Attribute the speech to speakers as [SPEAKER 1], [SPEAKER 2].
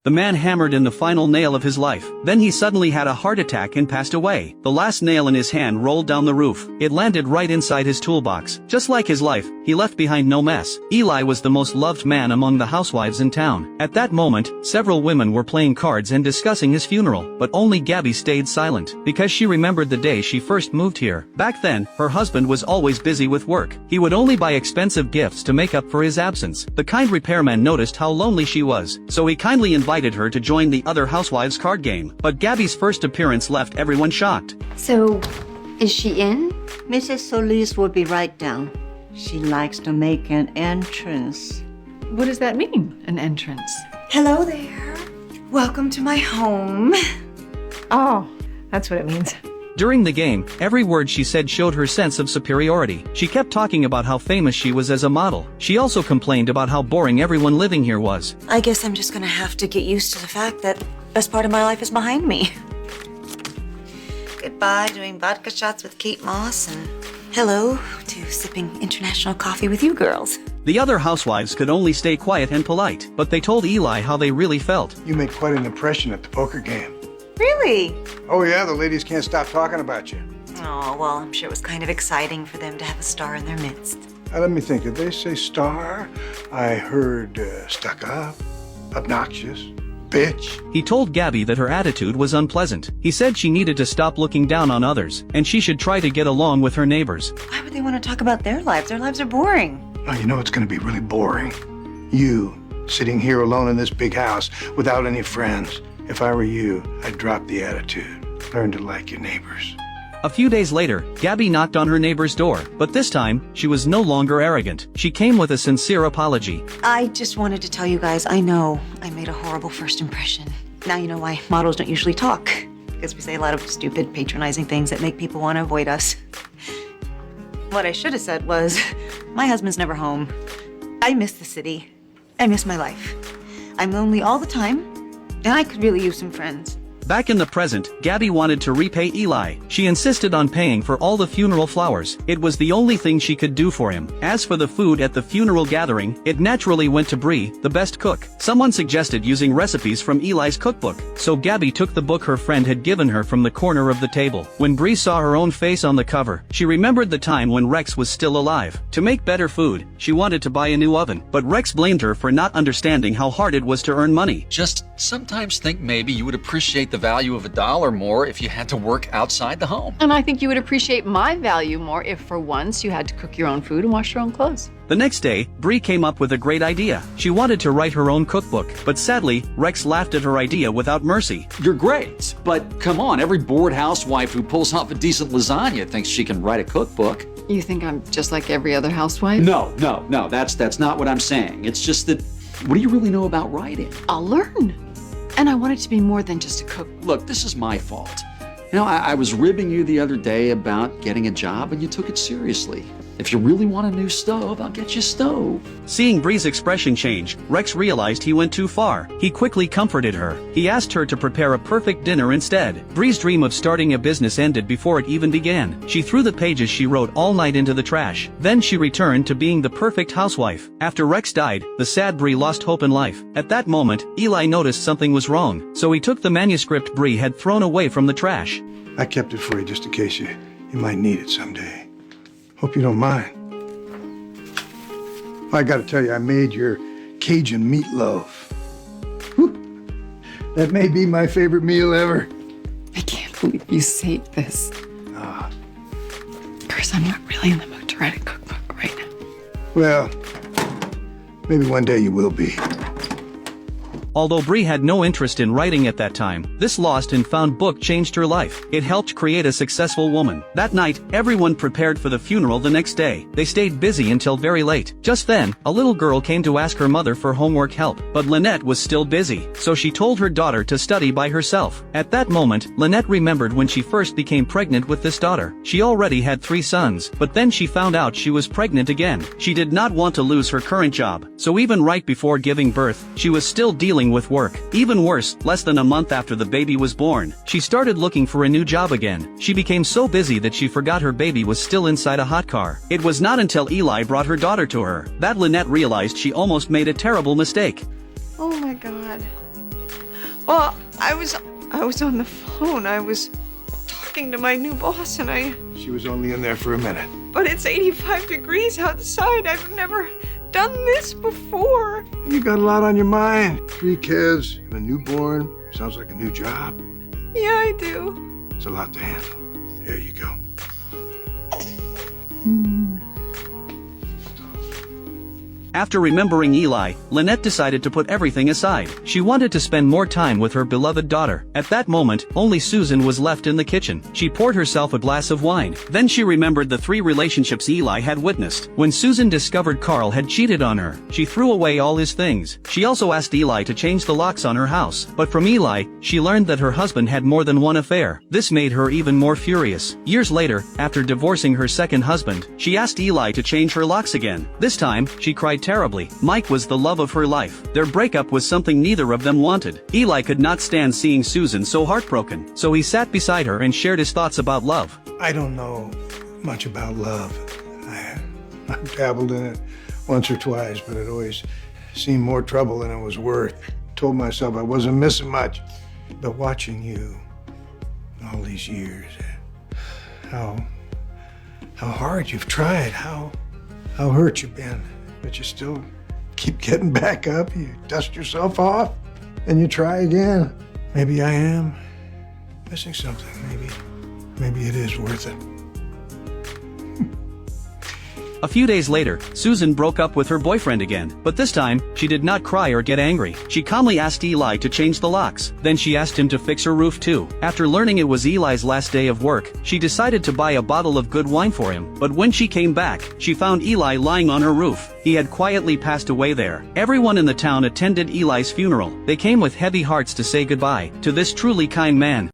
[SPEAKER 1] The man hammered in the final nail of his life. Then he suddenly had a heart attack and passed away. The last nail in his hand rolled down the roof. It landed right inside his toolbox. Just like his life, he left behind no mess. Eli was the most loved man among the housewives in town. At that moment, several women were playing cards and discussing his funeral, but only Gabby stayed silent, because she remembered the day she first moved here. Back then, her husband was always busy with work. He would only buy expensive gifts to make up for his absence. The kind repairman noticed how lonely she was, so he kindly invited her to join the other housewives' card game. But Gabby's first appearance left everyone shocked.
[SPEAKER 2] So, is she in?
[SPEAKER 3] Mrs. Solis will be right down. She likes to make an entrance.
[SPEAKER 4] What does that mean, an entrance?
[SPEAKER 5] Hello there. Welcome to my home.
[SPEAKER 4] Oh, that's what it means.
[SPEAKER 1] During the game, every word she said showed her sense of superiority. She kept talking about how famous she was as a model. She also complained about how boring everyone living here was.
[SPEAKER 5] I guess I'm just gonna have to get used to the fact that the best part of my life is behind me. Goodbye doing vodka shots with Kate Moss, and hello to sipping international coffee with you girls.
[SPEAKER 1] The other housewives could only stay quiet and polite, but they told Eli how they really felt.
[SPEAKER 6] You made quite an impression at the poker game.
[SPEAKER 5] Really?
[SPEAKER 6] Oh yeah, the ladies can't stop talking about you.
[SPEAKER 5] Oh, well, I'm sure it was kind of exciting for them to have a star in their midst.
[SPEAKER 6] Now let me think, did they say star? I heard stuck up, obnoxious, bitch.
[SPEAKER 1] He told Gabby that her attitude was unpleasant. He said she needed to stop looking down on others, and she should try to get along with her neighbors.
[SPEAKER 5] Why would they want to talk about their lives? Their lives are boring.
[SPEAKER 6] Oh, you know it's gonna be really boring. You, sitting here alone in this big house without any friends. If I were you, I'd drop the attitude. Learn to like your neighbors.
[SPEAKER 1] A few days later, Gabby knocked on her neighbor's door, but this time, she was no longer arrogant. She came with a sincere apology.
[SPEAKER 5] I just wanted to tell you guys, I know I made a horrible first impression. Now you know why models don't usually talk. Because we say a lot of stupid, patronizing things that make people want to avoid us. What I should have said was, my husband's never home. I miss the city. I miss my life. I'm lonely all the time, and I could really use some friends.
[SPEAKER 1] Back in the present, Gabby wanted to repay Eli. She insisted on paying for all the funeral flowers. It was the only thing she could do for him. As for the food at the funeral gathering, it naturally went to Bree, the best cook. Someone suggested using recipes from Eli's cookbook, so Gabby took the book her friend had given her from the corner of the table. When Bree saw her own face on the cover, she remembered the time when Rex was still alive. To make better food, she wanted to buy a new oven, but Rex blamed her for not understanding how hard it was to earn money.
[SPEAKER 7] Just sometimes think maybe you would appreciate the value of $1 more if you had to work outside the home.
[SPEAKER 4] And I think you would appreciate my value more if for once you had to cook your own food and wash your own clothes.
[SPEAKER 1] The next day, Bree came up with a great idea. She wanted to write her own cookbook, but sadly, Rex laughed at her idea without mercy.
[SPEAKER 7] You're great, but come on, every bored housewife who pulls off a decent lasagna thinks she can write a cookbook.
[SPEAKER 4] You think I'm just like every other housewife?
[SPEAKER 7] No, that's not what I'm saying. It's just that, what do you really know about writing?
[SPEAKER 4] I'll learn. And I want it to be more than just a cook.
[SPEAKER 7] Look, this is my fault. You know, I was ribbing you the other day about getting a job and you took it seriously. If you really want a new stove, I'll get you a stove.
[SPEAKER 1] Seeing Bree's expression change, Rex realized he went too far. He quickly comforted her. He asked her to prepare a perfect dinner instead. Bree's dream of starting a business ended before it even began. She threw the pages she wrote all night into the trash. Then she returned to being the perfect housewife. After Rex died, the sad Bree lost hope in life. At that moment, Eli noticed something was wrong, so he took the manuscript Bree had thrown away from the trash.
[SPEAKER 6] I kept it for you just in case you might need it someday. Hope you don't mind. I gotta tell you, I made your Cajun meatloaf. Whew. That may be my favorite meal ever.
[SPEAKER 4] I can't believe you saved this. Chris, I'm not really in the mood to write a cookbook right now.
[SPEAKER 6] Well, maybe one day you will be.
[SPEAKER 1] Although Bree had no interest in writing at that time, this lost and found book changed her life. It helped create a successful woman. That night, everyone prepared for the funeral the next day. They stayed busy until very late. Just then, a little girl came to ask her mother for homework help, but Lynette was still busy, so she told her daughter to study by herself. At that moment, Lynette remembered when she first became pregnant with this daughter. She already had 3 sons, but then she found out she was pregnant again. She did not want to lose her current job, so even right before giving birth, she was still dealing with work. Even worse, less than a month after the baby was born, she started looking for a new job again. She became so busy that she forgot her baby was still inside a hot car. It was not until Eli brought her daughter to her that Lynette realized she almost made a terrible mistake.
[SPEAKER 4] Oh my God.
[SPEAKER 3] Well, I was on the phone. I was talking to my new boss, and
[SPEAKER 6] She was only in there for a minute.
[SPEAKER 3] but it's 85 degrees outside. I've never done this before.
[SPEAKER 6] You got a lot on your mind. 3 kids and a newborn. Sounds like a new job.
[SPEAKER 3] Yeah, I do.
[SPEAKER 6] It's a lot to handle. Here you go.
[SPEAKER 1] After remembering Eli, Lynette decided to put everything aside. She wanted to spend more time with her beloved daughter. At that moment, only Susan was left in the kitchen. She poured herself a glass of wine. Then she remembered the 3 relationships Eli had witnessed. When Susan discovered Carl had cheated on her, she threw away all his things. She also asked Eli to change the locks on her house. But from Eli, she learned that her husband had more than one affair. This made her even more furious. Years later, after divorcing her second husband, she asked Eli to change her locks again. This time, she cried terribly. Mike was the love of her life. Their breakup was something neither of them wanted. Eli could not stand seeing Susan so heartbroken, so he sat beside her and shared his thoughts about love.
[SPEAKER 6] I don't know much about love. I've dabbled in it once or twice, but it always seemed more trouble than it was worth. Told myself I wasn't missing much. But watching you all these years, how hard you've tried, how hurt you've been, but you still keep getting back up. You dust yourself off and you try again. Maybe I am missing something. Maybe it is worth it.
[SPEAKER 1] A few days later, Susan broke up with her boyfriend again, but this time, she did not cry or get angry. She calmly asked Eli to change the locks. Then she asked him to fix her roof too. After learning it was Eli's last day of work, she decided to buy a bottle of good wine for him. But when she came back, she found Eli lying on her roof. He had quietly passed away there. Everyone in the town attended Eli's funeral. They came with heavy hearts to say goodbye to this truly kind man.